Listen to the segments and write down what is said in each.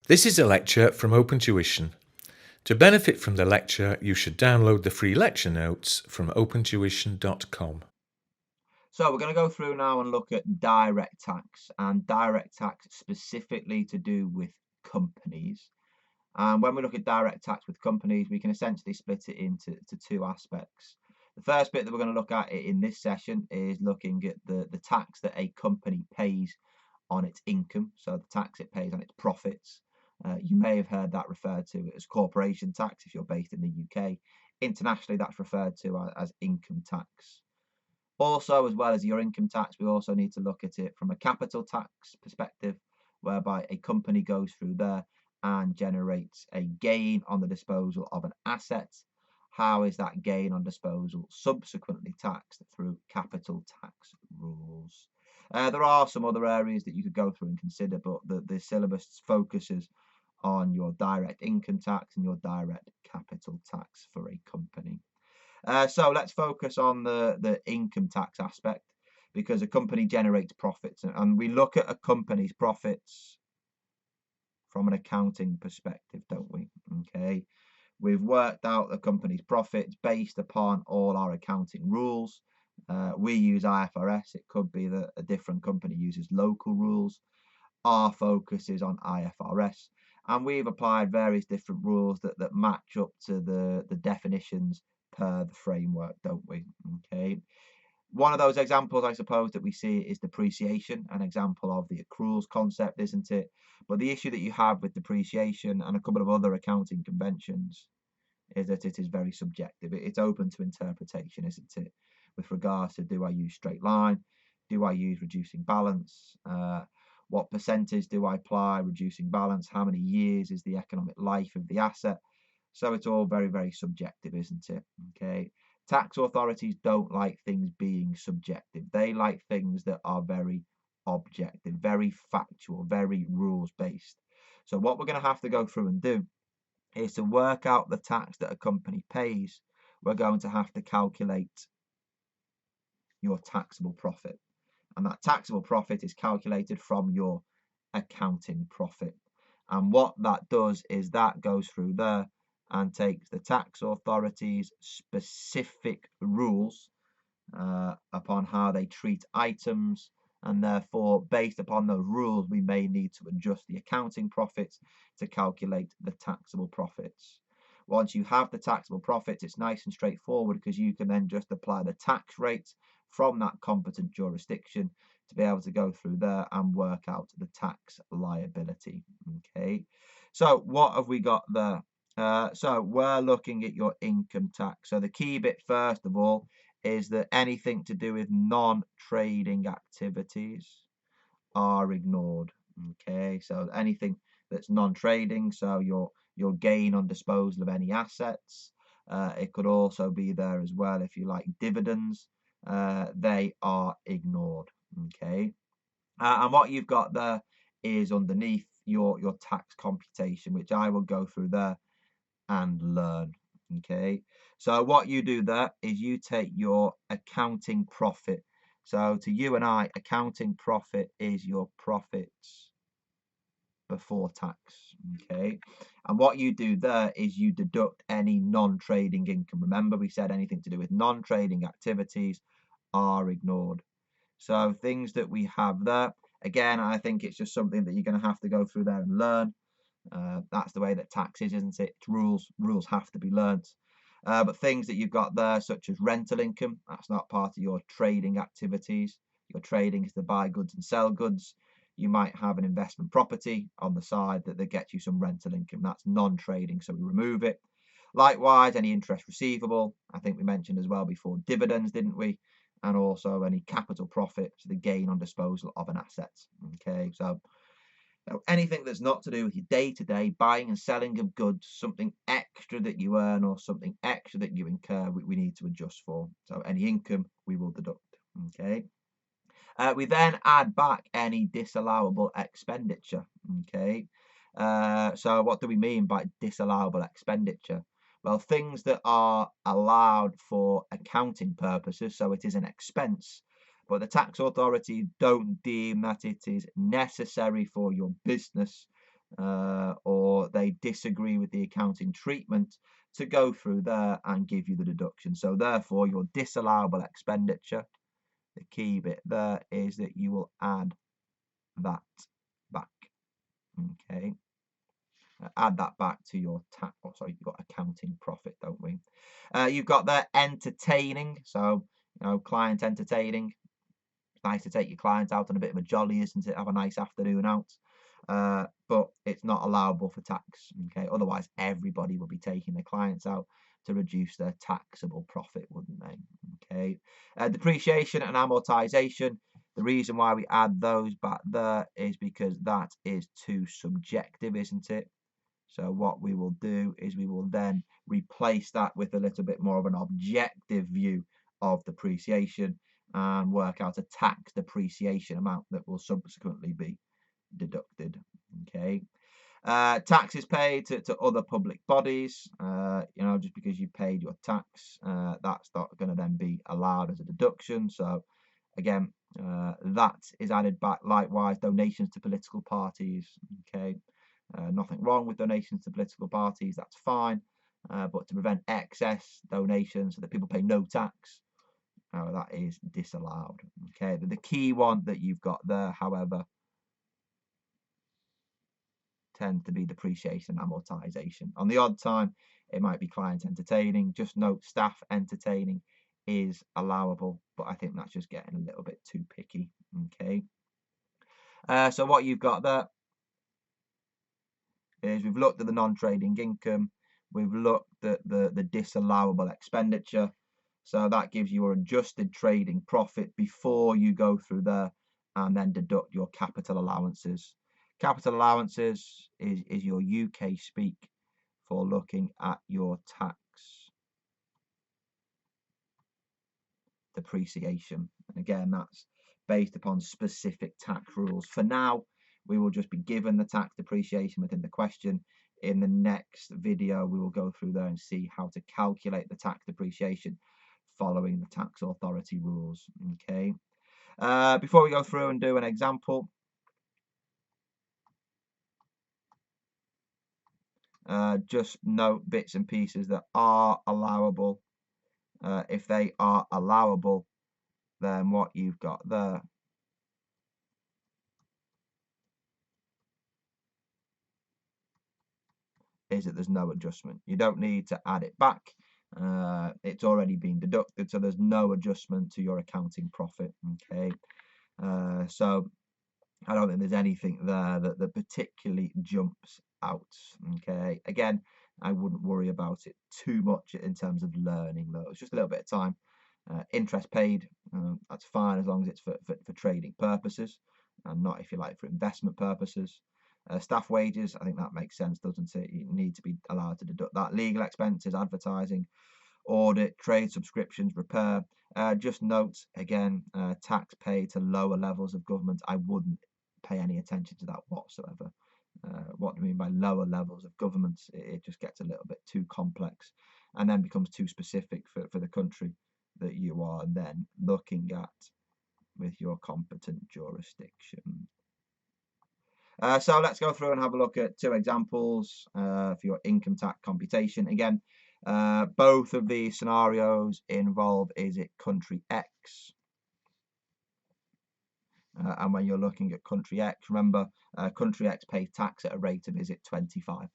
This is a lecture from Open Tuition. To benefit from the lecture, you should download the free lecture notes from opentuition.com. So we're going to go through now and look at direct tax, and direct tax specifically to do with companies. And when we look at direct tax with companies, we can essentially split it into two aspects. The first bit that we're going to look at in this session is looking at the tax that a company pays on its income, so the tax it pays on its profits. You may have heard that referred to as corporation tax if you're based in the UK. Internationally, that's referred to as income tax. Also, as well as your income tax, we also need to look at it from a capital tax perspective, whereby a company goes through there and generates a gain on the disposal of an asset. How is that gain on disposal subsequently taxed through capital tax rules? There are some other areas that you could go through and consider, but the syllabus focuses on your direct income tax and your direct capital tax for a company. So let's focus on the income tax aspect, because a company generates profits, and we look at a company's profits from an accounting perspective, don't we? Okay, we've worked out the company's profits based upon all our accounting rules. We use IFRS. It could be that a different company uses local rules. Our focus is on IFRS, and we've applied various different rules that match up to the definitions per the framework, don't we? Okay. One of those examples, I suppose, that we see is depreciation, an example of the accruals concept, isn't it? But the issue that you have with depreciation and a couple of other accounting conventions is that it is very subjective. It's open to interpretation, isn't it? With regards to, do I use straight line? Do I use reducing balance? What percentage do I apply reducing balance? How many years is the economic life of the asset? So it's all very, very subjective, isn't it? Okay. Tax authorities don't like things being subjective. They like things that are very objective, very factual, very rules based. So what we're going to have to go through and do is to work out the tax that a company pays. We're going to have to calculate your taxable profit. And that taxable profit is calculated from your accounting profit. And what that does is that goes through there and takes the tax authorities' specific rules upon how they treat items, and therefore, based upon those rules, we may need to adjust the accounting profits to calculate the taxable profits. Once you have the taxable profits, it's nice and straightforward, because you can then just apply the tax rate from that competent jurisdiction to be able to go through there and work out the tax liability. Okay, so what have we got there? So we're looking at your income tax. So the key bit, first of all, is that anything to do with non-trading activities are ignored. Okay, so anything that's non-trading, so your gain on disposal of any assets, it could also be there as well if you like dividends, they are ignored. Okay, and what you've got there is underneath your tax computation, which I will go through there and learn. Okay, so what you do there is you take your accounting profit. So to you and I, accounting profit is your profits before tax. Okay, and what you do there is you deduct any non-trading income. Remember, we said anything to do with non-trading activities are ignored. So things that we have there, again, I think it's just something that you're going to have to go through there and learn. That's the way that tax is, isn't it? Rules have to be learnt. But things that you've got there, such as rental income, that's not part of your trading activities. Your trading is to buy goods and sell goods. You might have an investment property on the side that gets you some rental income. That's non-trading, so we remove it. Likewise, any interest receivable, I think we mentioned as well before, dividends, didn't we? And also any capital profit, so the gain on disposal of an asset. Okay, so anything that's not to do with your day-to-day buying and selling of goods, something extra that you earn or something extra that you incur, we need to adjust for. So any income we will deduct. Okay. We then add back any disallowable expenditure. Okay. So what do we mean by disallowable expenditure? Well, things that are allowed for accounting purposes, so it is an expense, but the tax authority don't deem that it is necessary for your business, or they disagree with the accounting treatment, to go through there and give you the deduction. So therefore, your disallowable expenditure, the key bit there is that you will add that back. Okay, add that back to your tax. Oh, sorry, you've got accounting profit, don't we? You've got there entertaining. So client entertaining. It's nice to take your clients out on a bit of a jolly, isn't it? Have a nice afternoon out. But it's not allowable for tax. Okay, otherwise everybody would be taking their clients out to reduce their taxable profit, wouldn't they? Okay, depreciation and amortization. The reason why we add those back there is because that is too subjective, isn't it? So what we will do is we will then replace that with a little bit more of an objective view of depreciation and work out a tax depreciation amount that will subsequently be deducted. Okay. Tax is paid to other public bodies. Just because you paid your tax, that's not going to then be allowed as a deduction. So again, that is added back. Likewise, donations to political parties. Okay. Nothing wrong with donations to political parties, that's fine. But to prevent excess donations so that people pay no tax, that is disallowed. Okay, the key one that you've got there, however, tends to be depreciation and amortization. On the odd time, it might be client entertaining. Just note staff entertaining is allowable, but I think that's just getting a little bit too picky. Okay, so what you've got there is we've looked at the non-trading income, we've looked at the disallowable expenditure, so that gives you your adjusted trading profit before you go through there and then deduct your capital allowances. Capital allowances is your UK speak for looking at your tax depreciation, and again that's based upon specific tax rules. For now, we will just be given the tax depreciation within the question. In the next video, we will go through there and see how to calculate the tax depreciation following the tax authority rules. Okay. Before we go through and do an example, just note bits and pieces that are allowable. If they are allowable, then what you've got there is that there's no adjustment. You don't need to add it back. It's already been deducted, so there's no adjustment to your accounting profit. Okay, so I don't think there's anything there that particularly jumps out. Okay, again, I wouldn't worry about it too much in terms of learning, though. It's just a little bit of time. Interest paid, that's fine as long as it's for trading purposes and not, if you like, for investment purposes. Staff wages, I think that makes sense, doesn't it? You need to be allowed to deduct that. Legal expenses, advertising, audit, trade subscriptions, repair. Just note again, tax paid to lower levels of government. I wouldn't pay any attention to that whatsoever. What do I mean by lower levels of government? It just gets a little bit too complex and then becomes too specific for the country that you are then looking at with your competent jurisdiction. So let's go through and have a look at two examples for your income tax computation. Again, both of these scenarios involve, is it country X? And when you're looking at country X, remember, country X pays tax at a rate of, is it 25%?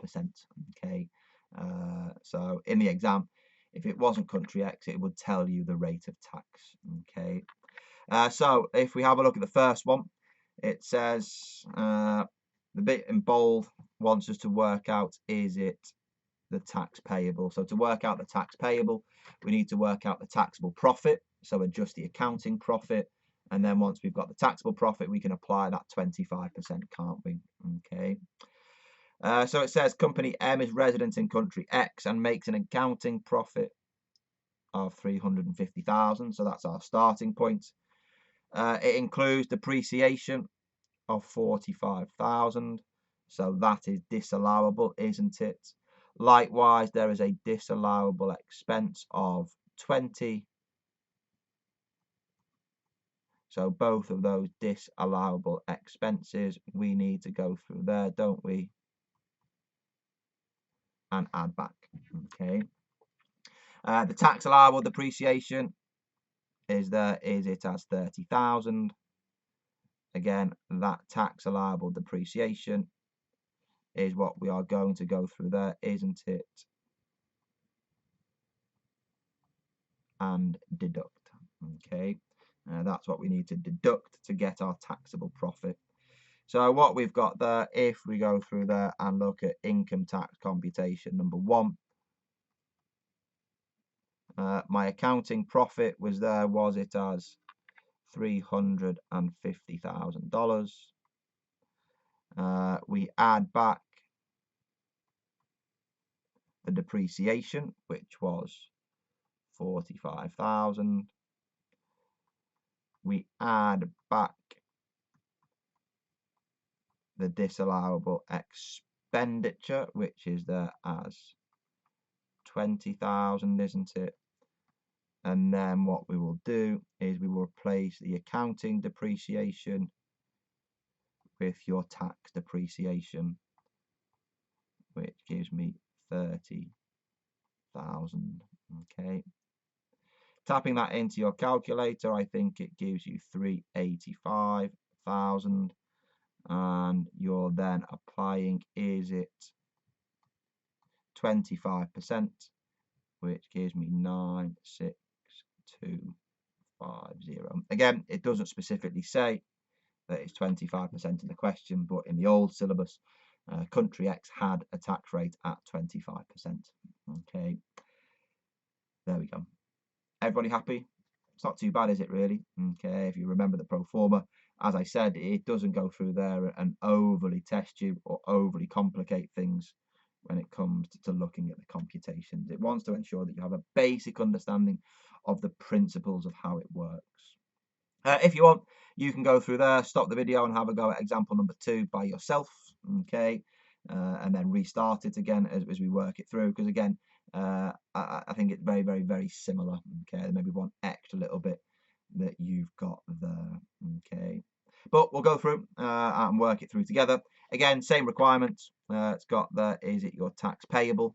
Okay, so in the exam, if it wasn't country X, it would tell you the rate of tax. Okay, so if we have a look at the first one, it says the bit in bold wants us to work out, is it the tax payable? So to work out the tax payable, we need to work out the taxable profit, so adjust the accounting profit, and then once we've got the taxable profit, we can apply that 25%, can't we? Okay. So it says company M is resident in country X and makes an accounting profit of 350,000, so that's our starting point. It includes depreciation of 45,000, so that is disallowable, isn't it? Likewise, there is a disallowable expense of 20. So both of those disallowable expenses, we need to go through there, don't we? and add back. Okay. The tax allowable depreciation is it as 30,000. Again, that tax allowable depreciation is what we are going to go through there, isn't it? And deduct. Okay, that's what we need to deduct to get our taxable profit. So what we've got there, if we go through there and look at income tax computation number 1, my accounting profit was it as $350,000. We add back the depreciation, which was 45,000. We add back the disallowable expenditure, which is there as 20,000, isn't it? And then what we will do is we will replace the accounting depreciation with your tax depreciation, which gives me 30,000. Okay. Tapping that into your calculator, I think it gives you 385,000. And you're then applying, is it 25%, which gives me 96250. Again, it doesn't specifically say that it's 25% in the question, but in the old syllabus, country X had a tax rate at 25%. Okay, there we go. Everybody happy? It's not too bad, is it really? Okay, if you remember the pro forma, as I said, it doesn't go through there and overly test you or overly complicate things when it comes to looking at the computations. It wants to ensure that you have a basic understanding of the principles of how it works. If you want, you can go through there, stop the video and have a go at example number 2 by yourself, okay, and then restart it again as we work it through, because again, I think it's very, very, very similar. Okay, maybe one extra little bit that you've got there. Okay, but we'll go through and work it through together. Again, same requirements. It's got there, is it your tax payable?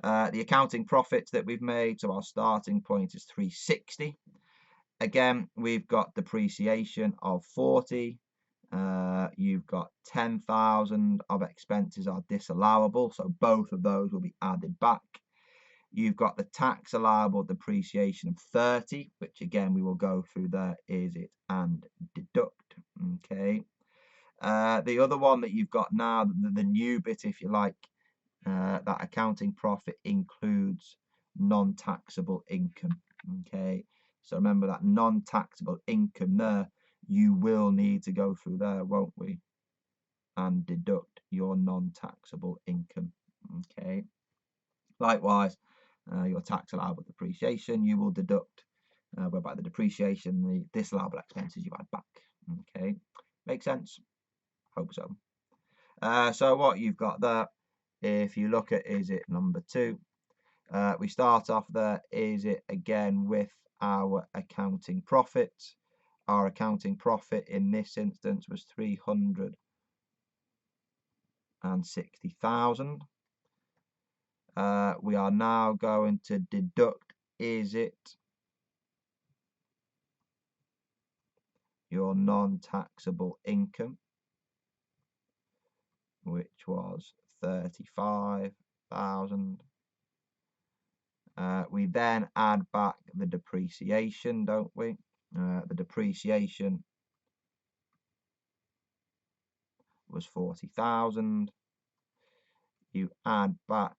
The accounting profits that we've made, so our starting point is 360. Again, we've got depreciation of 40. You've got 10,000 of expenses are disallowable, so both of those will be added back. You've got the tax allowable depreciation of 30, which again we will go through there, is it, and deduct. Okay. The other one that you've got now, the new bit, if you like, that accounting profit includes non-taxable income. Okay. So remember that non-taxable income there, you will need to go through there, won't we? And deduct your non-taxable income. Okay. Likewise, your tax allowable depreciation, you will deduct, whereby the depreciation, the disallowable expenses you add back. Okay, makes sense? Hope so. So what you've got there, if you look at, is it number 2, we start off there, is it, again with our accounting profit. Our accounting profit in this instance was 360,000. We are now going to deduct, is it, your non-taxable income, which was 35,000. We then add back the depreciation, don't we? The depreciation was 40,000. You add back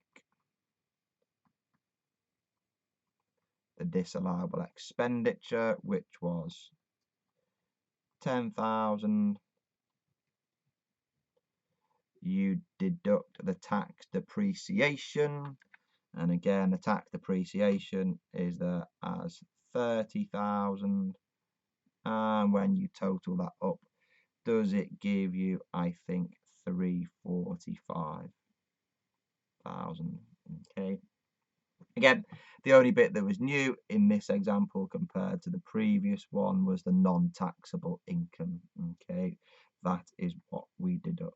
the disallowable expenditure, which was 10,000. You deduct the tax depreciation, and again the tax depreciation is there as 30,000, and when you total that up, does it give you, I think, 345,000. Okay, again, the only bit that was new in this example compared to the previous one was the non-taxable income. Okay, that is what we deduct.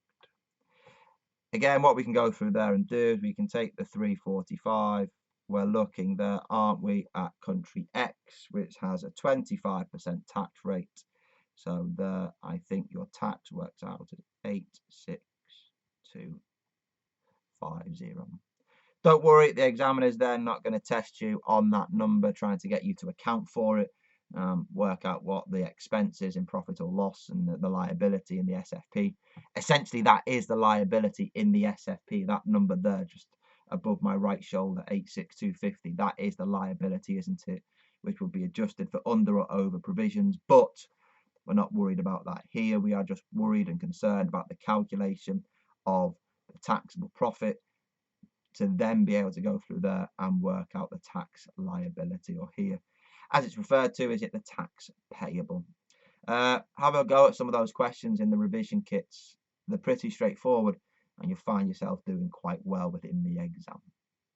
Again, what we can go through there and do is we can take the 345. We're looking there, aren't we, at country X, which has a 25% tax rate. So there, I think your tax works out at 86250. Don't worry, the examiner's then not going to test you on that number, trying to get you to account for it, work out what the expense is in profit or loss and the liability in the SFP. Essentially, that is the liability in the SFP. That number there, just above my right shoulder, 86250, that is the liability, isn't it? Which will be adjusted for under or over provisions. But we're not worried about that here. We are just worried and concerned about the calculation of the taxable profit, to then be able to go through there and work out the tax liability, or here, as it's referred to, is it the tax payable? Have a go at some of those questions in the revision kits. They're pretty straightforward, and you'll find yourself doing quite well within the exam.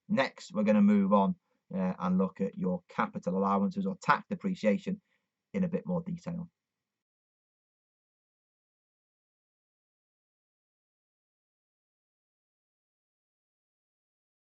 Next, we're going to move on and look at your capital allowances or tax depreciation in a bit more detail.